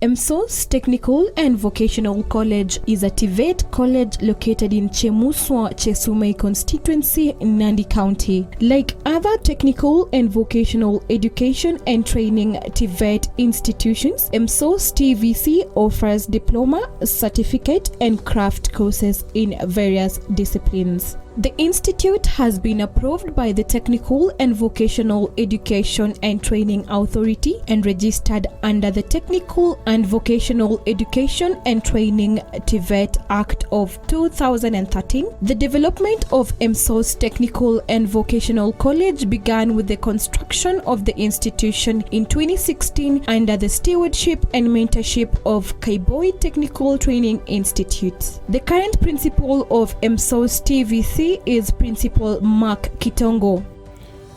Emsos Technical and Vocational College is a TVET college located in Chemuswo, Chesumei Constituency Nandi County. Like other technical and vocational education and training TVET institutions, Emsos TVC offers diploma, certificate and craft courses in various disciplines. The institute has been approved by the Technical and Vocational Education and Training Authority and registered under the Technical and Vocational Education and Training TVET Act of 2013. The development of Emsos Technical and Vocational College began with the construction of the institution in 2016 under the stewardship and mentorship of Kaiboi Technical Training Institute. The current principal of Emsos TVC is Principal Mark Kitongo.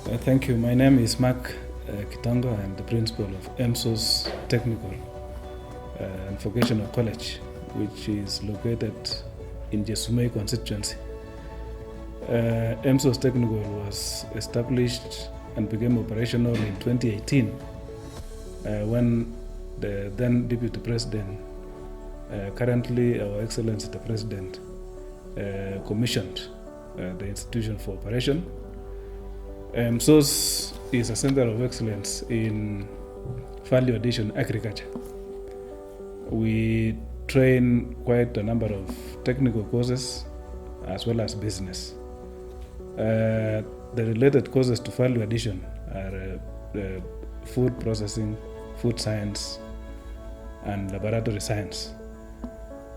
Thank you. My name is Mark Kitongo. I'm the principal of Emsos Technical and Vocational College, which is located in Chesumei Constituency. Emsos Technical was established and became operational in 2018 when the then Deputy President, currently our Excellency the President, commissioned the institution for operation. Emsos is a center of excellence in value addition agriculture. We train quite a number of technical courses as well as business. The related courses to value addition are food processing, food science, and laboratory science.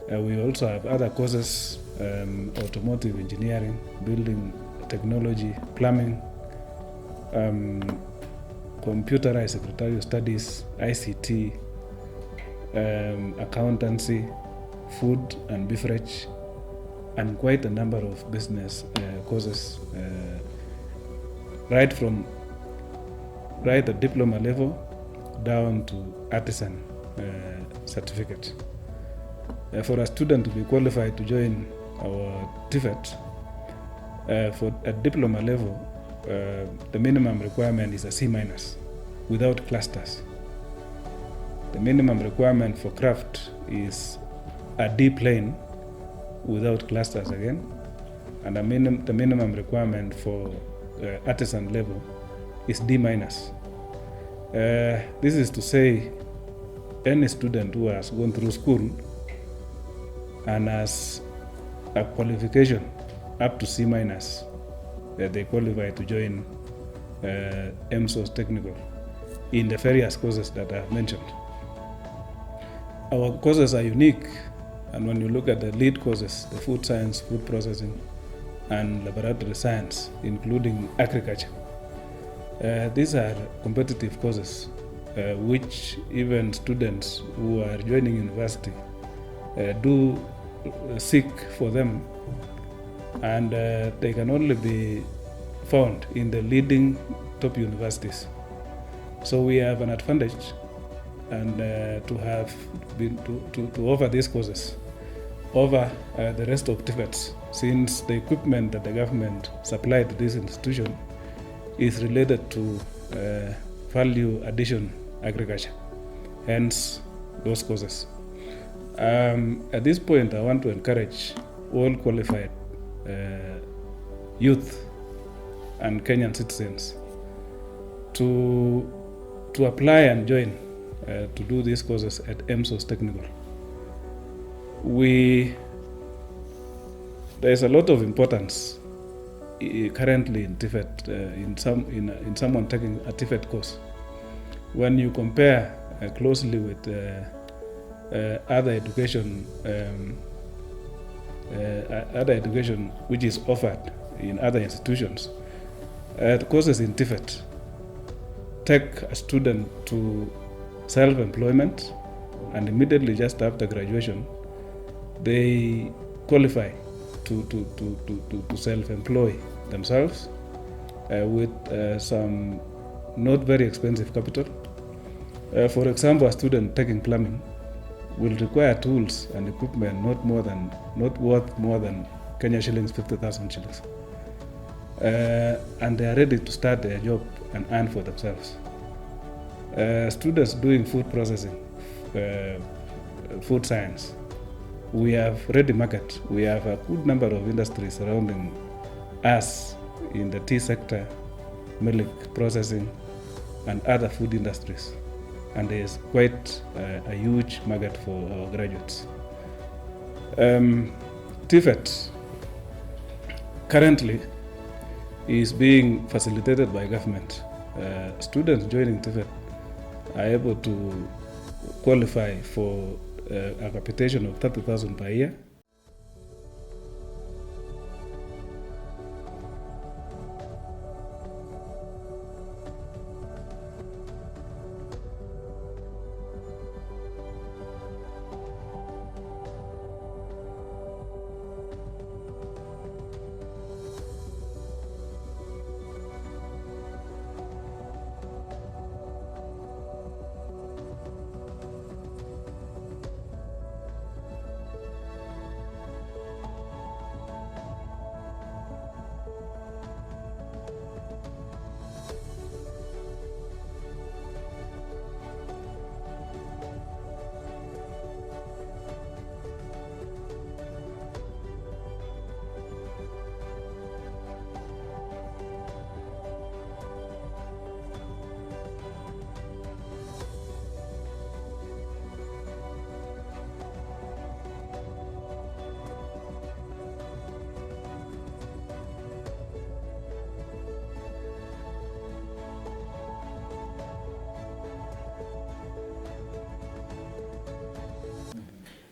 We also have other courses, automotive engineering, building technology, plumbing, computerized secretarial studies, ICT, accountancy, food and beverage, and quite a number of business courses, right at diploma level down to artisan certificate. For a student to be qualified to join our TVET, at diploma level, the minimum requirement is a C- without clusters. The minimum requirement for craft is a D plain without clusters again, and the minimum requirement for artisan level is D-. This is to say, any student who has gone through school and has a qualification up to C-, they qualify to join Emsos Technical in the various courses that I have mentioned. Our courses are unique, and when you look at the lead courses, the food science, food processing, and laboratory science, including agriculture, these are competitive courses which even students who are joining university do seek for them, and they can only be found in the leading top universities. So we have an advantage and to have been to offer these courses over the rest of TVETs, since the equipment that the government supplied to this institution is related to value addition agriculture, hence those courses. At this point, I want to encourage all qualified youth and Kenyan citizens to apply and join to do these courses at Emsos Technical. There is a lot of importance currently in TVET, in someone taking a TVET course. When you compare closely with other education which is offered in other institutions, the courses in TVET take a student to self-employment, and immediately just after graduation they qualify to self-employ themselves with some not very expensive capital. For example, a student taking plumbing will require tools and equipment not worth more than Kenya shillings 50,000 shillings, and they are ready to start their job and earn for themselves. Students doing food processing food science. We have ready market. We have a good number of industries surrounding us in the tea sector, milk processing, and other food industries. And there is quite a huge market for our graduates. TVET currently is being facilitated by government. Students joining TVET are able to qualify for a capitation of 30,000 per year.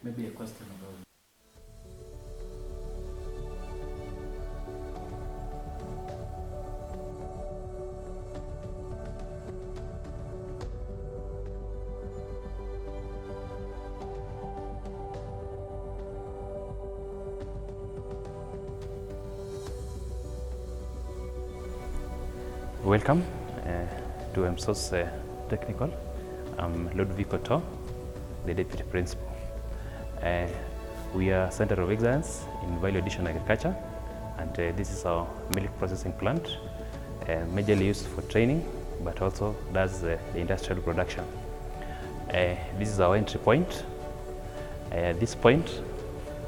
Maybe a question about Welcome to Emsos Technical. I'm Ludwig Otto, the Deputy Principal. We are Center of Excellence in Value Addition Agriculture, and this is our milk processing plant, majorly used for training, but also does the industrial production. This is our entry point. At this point,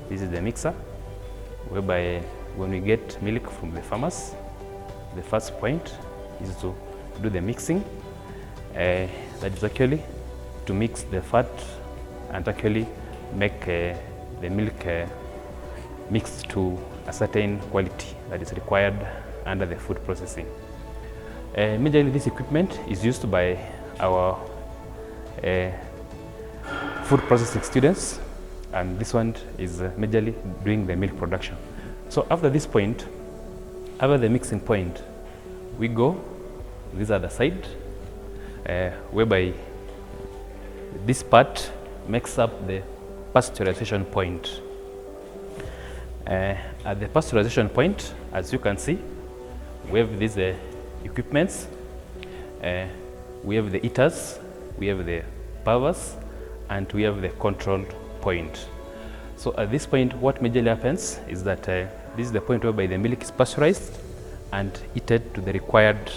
this is the mixer, whereby when we get milk from the farmers, the first point is to do the mixing. That is actually to mix the fat and actually make the milk mixed to a certain quality that is required under the food processing. Majorly this equipment is used by our food processing students, and this one is majorly doing the milk production. So after this point, after the mixing point, we go this other side, whereby this part makes up the pasteurization point. At the pasteurization point, as you can see, we have these equipments. We have the eaters, we have the powers, and we have the control point. So at this point, what majorly happens is that this is the point whereby the milk is pasteurized and heated to the required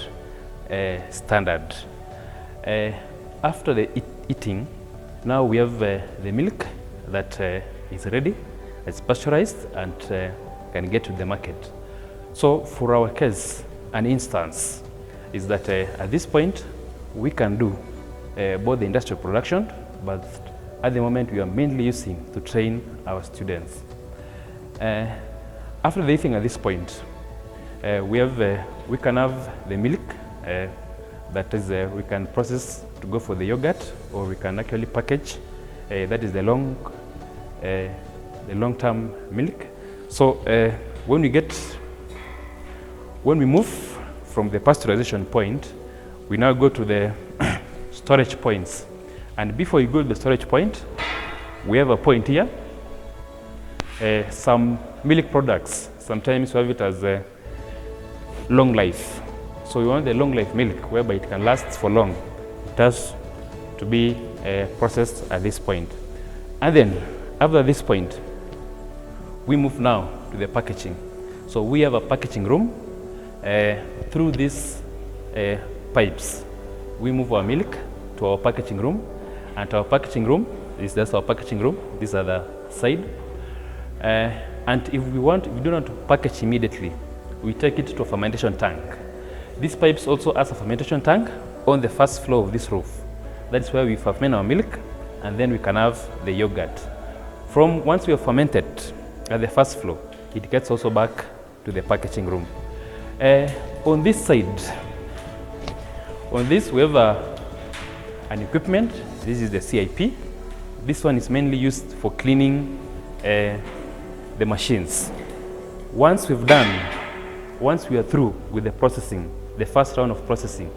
standard. After the eating, now we have the milk that is ready, it's pasteurized, and can get to the market. So for our case, an instance is that at this point we can do both the industrial production, but at the moment we are mainly using to train our students. After the eating at this point, we can have the milk that is we can process to go for the yogurt, or we can actually package. That is the long-term milk. So when we move from the pasteurization point, we now go to the storage points. And before you go to the storage point, we have a point here. Some milk products, sometimes we have it as long life. So we want the long life milk, whereby it can last for long. It has to be processed at this point. And then after this point, we move now to the packaging. So we have a packaging room. Through these pipes, we move our milk to our packaging room, And our packaging room is just our packaging room. These are the side. And if we do not package immediately, we take it to a fermentation tank. These pipes also has a fermentation tank on the first floor of this roof. That's where we ferment our milk, and then we can have the yogurt. Once we have fermented at the first floor, it gets also back to the packaging room. On this side, we have an equipment. This is the CIP. This one is mainly used for cleaning the machines. Once we are through with the processing, the first round of processing,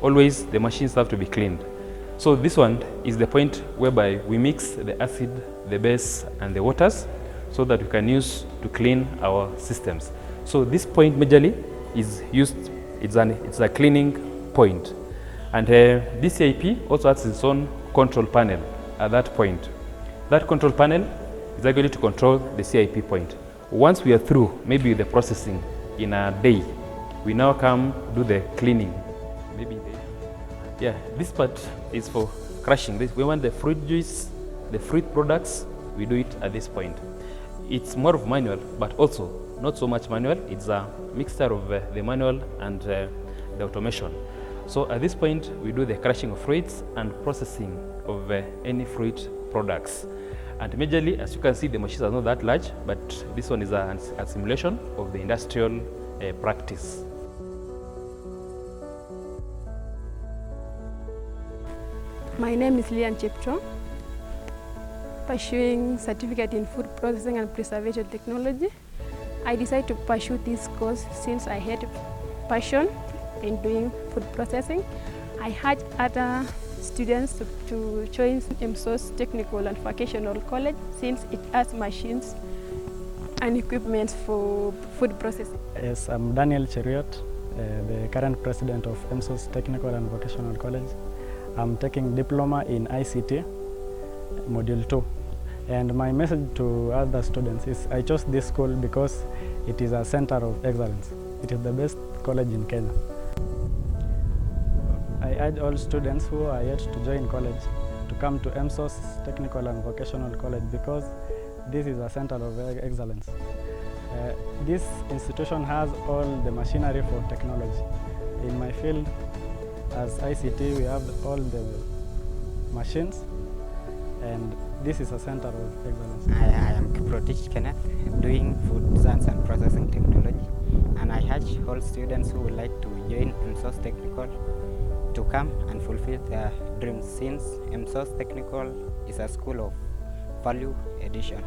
always the machines have to be cleaned. So this one is the point whereby we mix the acid, the base, and the waters so that we can use to clean our systems. So this point majorly is used, it's a cleaning point. And this CIP also has its own control panel at that point. That control panel is actually to control the CIP point. Once we are through, maybe the processing in a day, we now come do the cleaning. This part is for crushing. We want the fruit juice, the fruit products, we do it at this point. It's more of manual, but also not so much manual. It's a mixture of the manual and the automation. So at this point, we do the crushing of fruits and processing of any fruit products. And majorly, as you can see, the machines are not that large, but this one is a simulation of the industrial practice. My name is Lian Chepcho, pursuing certificate in food processing and preservation technology. I decided to pursue this course since I had passion in doing food processing. I had other students to join Emsos Technical and Vocational College since it has machines and equipment for food processing. Yes, I'm Daniel Cheriot, the current president of Emsos Technical and Vocational College. I'm taking diploma in ICT, module 2. And my message to other students is I chose this school because it is a center of excellence. It is the best college in Kenya. I urge all students who are yet to join college to come to Emsos Technical and Vocational College because this is a center of excellence. This institution has all the machinery for technology. In my field, as ICT, we have all the machines, and this is a center of excellence. I am Kiprotich Kenneth, doing food science and processing technology, and I urge all students who would like to join Emsos Technical to come and fulfill their dreams, since Emsos Technical is a school of value addition.